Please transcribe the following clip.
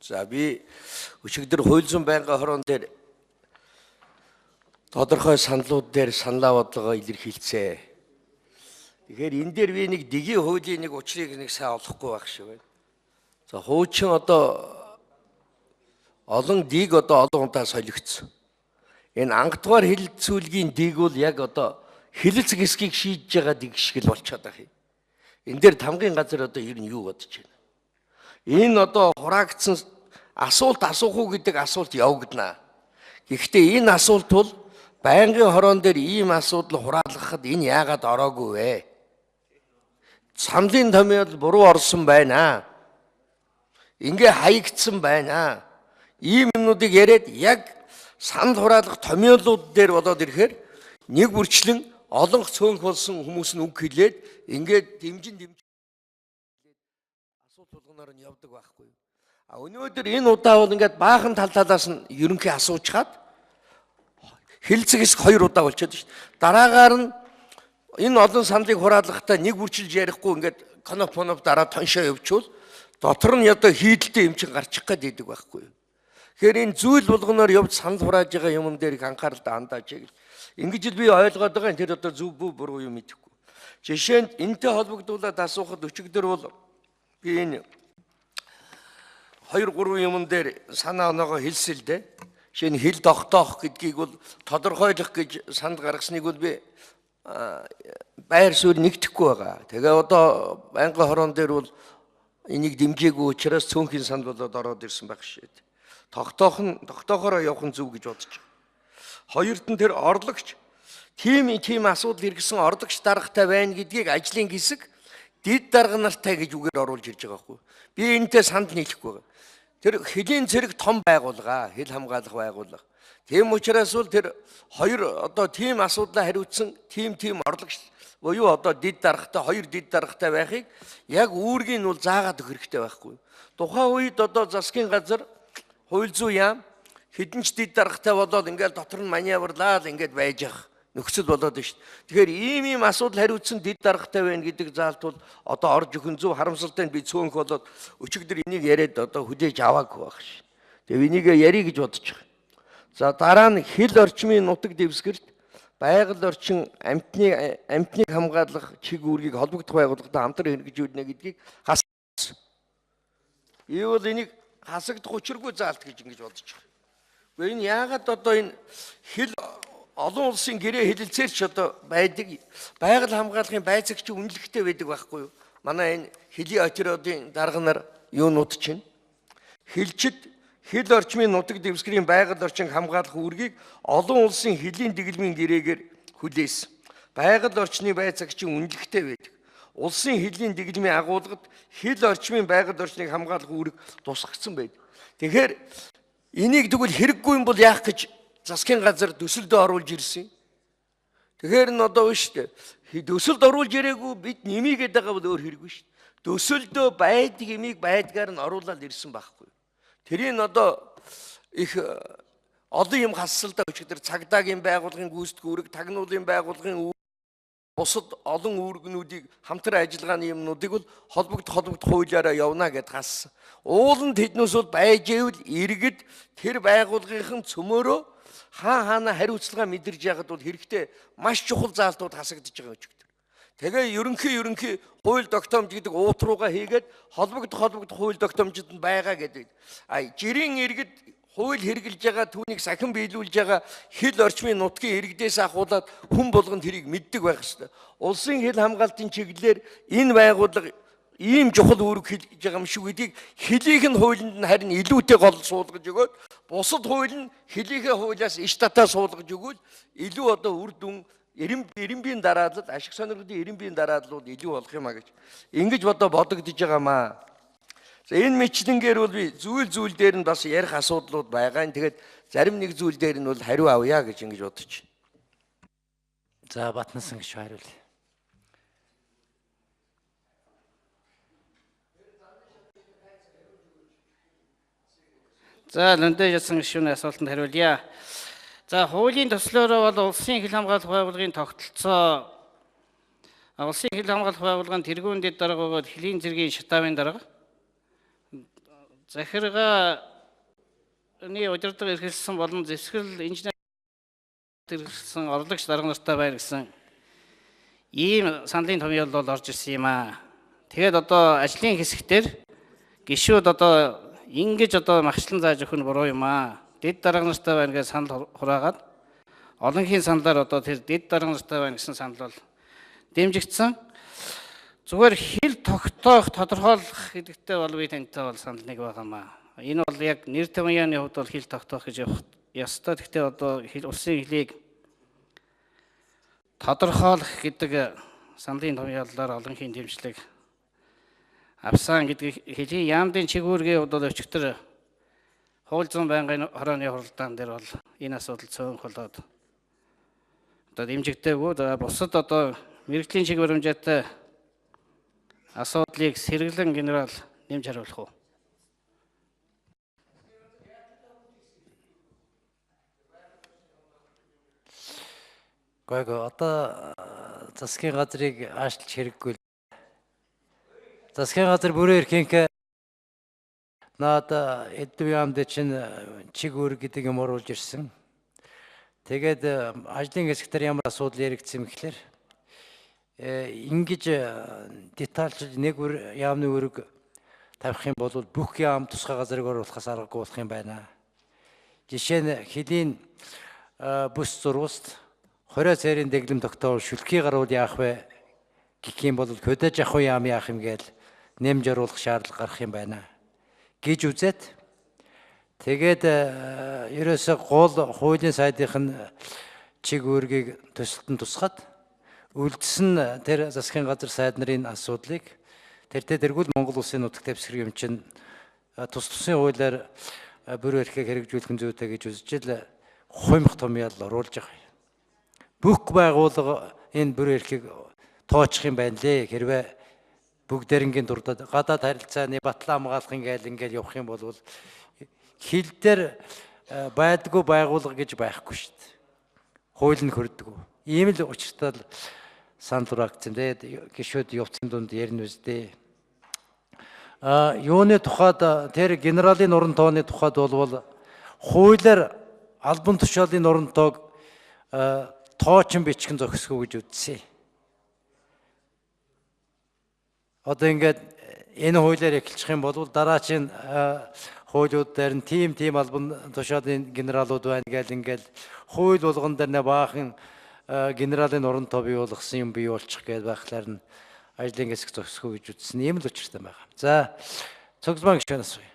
За би өчигдөр хууль зүйн байнгын хорон дээр тодорхой саналууд дээр саналаа бодлогоо илэрхийлцээ. Тэгэхээр энэ дээр би нэг дэгийн хуулийн нэг учрыг нэг сайн олохгүй байх шиг байна. За хуучин одоо олон дэг одоо олон удаа солигдсон. Энэ ангадугаар хэлэлцүүлгийн дэг бол яг одоо хэлэлц хэсгийг шийдэж байгаа дэг шиг л болчиход байгаа юм. Энэ дээр тамгын газар одоо ер нь юу бодож байна? Энэ одоо хураагдсан асуулт асуух уу гэдэг асуулт явагдана. Гэхдээ энэ асуулт бол байнгын хорон дээр ийм асуудал хураалгахад энэ яагаад ороогүй вэ? Саналын томьёол буруу орсон байна. Ингээ хаягдсан байна. Ийм юмнуудыг яриад яг санал хураалгах томьёолууд дээр болоод ирэхээр нэг бүрчлэн олон цөөнх болсон хүмүүс нь үг хэлээд ингээд дэмжин асуулт болгоноор нь явдаг байхгүй юу? А өнөөдөр энэ удаа бол ингээд баахан талаас нь ерөнхий асуучгаад хэлцэгс 2 удаа болчиход шүү дээ. Дараагаар нь энэ олон саналыг хураалгахтаа нэг бүрчилж ярихгүй ингээд коноп дараа тоншоо явуучвал дотор нь одоо хийдэлтэй юм чинь гарчих гээд идэг байхгүй юу? Тэгэхээр энэ зүйл болгоноор явж санал хурааж байгаа юм дээр их анхаарал хандаач гэж. Ингэж л би ойлгоод байгаа. Тэр одоо зөв буруу юм мэдэхгүй. Жишээнд энэтэй холбогдуулаад асуухад өчигдөр бол би энэ 2-3 юмн дээр санаа оноогоо хэлсэн л дээ. Жишээ нь хэл тогтоох гэдгийг бол тодорхойлох гэж санал гаргасныг бол би байр суурь нэгтгэхгүй байгаа. Тэгээ одоо байнгын хорон дээр бол энийг дэмжээгүй учраас цөөнхийн санал болоод ороод ирсэн байх шээ. Тогтоохороо явах нь зөв гэж бодож байна. Хоёрт нь тэр орлогч тийм асуудал хэрэгсэн орлогч даргатай байна гэдгийг ажлын хэсэг дид дарга нартай гэж үгээр оруулж ирж байгаа байхгүй. Би энэтэй санал нийлэхгүй байгаа. Тэр хэлийн зэрэг том байгууллага, хэл хамгаалах байгууллага. Тийм учраас бол тэр хоёр одоо тийм асуудлаа хариуцсан тийм орлогч буюу одоо дид даргатай, хоёр дид даргатай байхыг яг үүргийг нь бол заагаад өгөх хэрэгтэй байхгүй. Тухайн үед одоо засгийн газар хууль зүйн яам хэдэн ч дид даргатай болоод ингээл дотор нь маневрлаад ингээд байж ах нөхцөл болоод байна шүү дээ. Тэгэхээр ийм асуудал хариуцсан дид даргатай байна гэдэг заалт бол одоо орж өгөн зөв харамсалтай нь би цөөнх болоод өчигдөр энийг яриад одоо хүлээж аваагүй байх шээ. Тэгээ энийг ярих гэж бодож байгаа. За дараа нь хэл орчмын нутаг дэвсгэрт байгаль орчин амьтныг хамгаалах чиг үүргийг холбогдох байгууллагатай хамтран хэрэгжүүлнэ гэдгийг хасагдсан. Энэ бол энийг хасагдах учиргүй заалт гэж ингэж бодож байгаа. Гэхдээ энэ яагаад одоо энэ хэл олон улсын гэрээ хэлэлцээр ч одоо байдаг байгаль хамгаалахын байцаагч үнэлэхтэй байдаг байхгүй юу? Манай энэ хэлийн очруудын дарга нар юунууд чинь хэлчид хэл орчмын нутаг дэвсгэрийн байгаль орчин хамгаалах үүргийг олон улсын хэлийн дэглэмийн гэрээгээр хүлээсэн. Байгаль орчны байцаагчийн үнэлэхтэй байдаг. Улсын хэлийн дэглэмийн агуулгад хэл орчмын байгаль орчныг хамгаалах үүрэг тусгагдсан байдаг. Тэгэхээр энийг тэгвэл хэрэггүй юм бол яах гэж засгийн газар төсөлдөө оруулж ирсэн. Тэгэхээр н одоо шүү дээ. Төсөлд оруулж ирээгүй бид нэмийгээд байгаа бол өөр хэрэггүй шүү дээ. Төсөлдөө байдаг юмыг байдгаар нь оруулаад ирсэн байхгүй. Тэрийг одоо их олон юм хассалдаа өчигдөр цагдаагийн байгууллагын гүйцэтгэх үүрэг, тагнуулын байгууллагын бусад олон үүргнүүдийг хамтран ажиллагааны юмнуудыг бол холбогдох хуулиараа явна гэд хассан. Ууланд тэднээс бол байж ивэл иргэд тэр байгууллагын цөмөөрөө хаана хариуцлага мэдэрж яхад бол хэрэгтэй маш чухал заалтууд хасагдж байгаа өчигдөр. Тэгээ ерөнхий хууль тогтоомж гэдэг уутрууга хийгээд холбогдох хууль тогтоомжид нь байгаа гэдэг. Жирийн иргэд хууль хэрэгжилж байгаа түүнийг сахин биелүүлж байгаа хэл орчмын нутгийн иргэдээс ахуулаад хүн болгон тэрийг мэддэг байх ёстой. Улсын хэл хамгаалтын чиглэлээр энэ байгууллага ийм чухал үүрэг хийж байгаа юм шиг гэдгийг хэлийнх нь хуулинд нь харин илүүтэй гол суулгаж өгөөд бусад хууль нь хэлийнхээ хуулиас иш татаа суулгаж өгвөл илүү одоо үр дүн эренбийн дараалал ашиг сонирхлын эренбийн дарааллууд илүү болох юм а гэж ингэж бодогдож байгаамаа. За энэ мэтлэнгээр бол би зүйл дээр нь бас ярих асуудлууд байгаа. Тэгээд зарим нэг зүйл дээр нь бол хариу авъя гэж ингэж бодож байна. За Батнасан гэж хариулъя. За Лондон ясан гишүүний асуултанд хариулъя. За хуулийн төслөөрөө бол улсын хэл хамгаалах байгууллагын тогтолцоо улсын хэл хамгаалах байгууллагын тэргүүн дэд дарга бөгөөд хэлийн зэргийн шатаавын дарга захиргааны удирдлага эрхэлсэн болон зэвсгэл инженер хэрэгсэн орлогч дарга нартай байна гэсэн ийм саналын томьёол бол орж ирсэн юм аа. Тэгээд одоо ажлын хэсэгтэр гишүүд одоо ингэж одоо магчлан зааж өгөх нь буруу юм аа. Дэд дарга нартай байна гэж санал хураагаад олонхийн саналаар одоо тэр дэд дарга нартай байна гэсэн санал бол дэмжигдсэн. Зүгээр хил тогтоох, тодорхойлох гэдэгтэй бол би тантай бол санал нэг байгаамаа. Энэ бол яг нэр томьёоны хувьд бол хил тогтоох гэж явах ёстой. Гэхдээ одоо улсын хилийг тодорхойлох гэдэг саналын томьёолоор олонхийн дэмжлэг авсан гэдэг хэлийн яамдын чигүүргийн хувьд бол өчигдөр хууль зүйн байнгын хорооны хуралдаан дээр бол энэ асуудал цөөнх болоод одоо дэмжигдээгүй. Бусад одоо мэрэгжлийн чиг баримжаатай асуудлыг сэргэлэн генерал нэмж хариулах уу? Гэхдээ одоо засгийн газрыг аашлж хэрэггүй. Засгийн газар бүрээ эрхэнхэ наад эдв яамд чинь чиг үүрэг гэдэг юм оруулж ирсэн. Тэгээд ажлын хэсэгтэр ямар асуудал яригдсан юм гэхээр ингэж детальчилж нэг яамны үүрэг тавих юм бол бүх яам тусгай газрыг оруулахаас аргагүй болох юм байна. Жишээ нь хэлийн бүс зурвалт 20 цэрийн дэглэм тогтоол шүлхий гаруул яах вэ гэх юм бол хөдөөж авах яам яах юм гээл нэмж оруулах шаардлага гарах юм байна гэж үзээд тэгээд ерөөсө гол хуулийн сайдынх нь чиг үүргийг төсөлтөнд тусгаад үлдсэн тэр засгийн газар сайд нарын асуудлыг тэргүүл Монгол улсын нутагт төвсгэр юм чинь тус тусын хуулиар бүр эрхийг хэрэгжүүлэх зүйтэй гэж үзжил хуймх томьёол оруулж байгаа. Бүх байгууллага энэ бүр эрхийг тоочих юм байна лээ. Хэрвээ бүгдээрингийн дурдад гадаад харилцааны батлан хамгаалах ингээл явах юм бол хил дээр байдгүй байгууллага гэж байхгүй шүү дээ. Хууль нь хүрдэггүй. Ийм л учиртай санал хураагдсан. Тэгээд гишүүд явцын дунд ярина үстэй. Юуны тухайд тэр генералын уран тооны тухайд бол хуулиар албан тушаалын уран тоог тоочин бичгэн зохисгүй гэж үзсэн. Одоо ингээд энэ хуулиар эхэлчих юм бол дараачийн хуулиуд дээр нь тийм албан тушаалын генералууд байна ингээл хууль болгон дээр нэ баахан генералын уран тоо бий болгосон юм бий болчих гээд байхлаар нь ажлын хэсэг зохисгүй гэж үзсэн. Ийм л учиртай байгаа. За цогцлбан гишүүнээс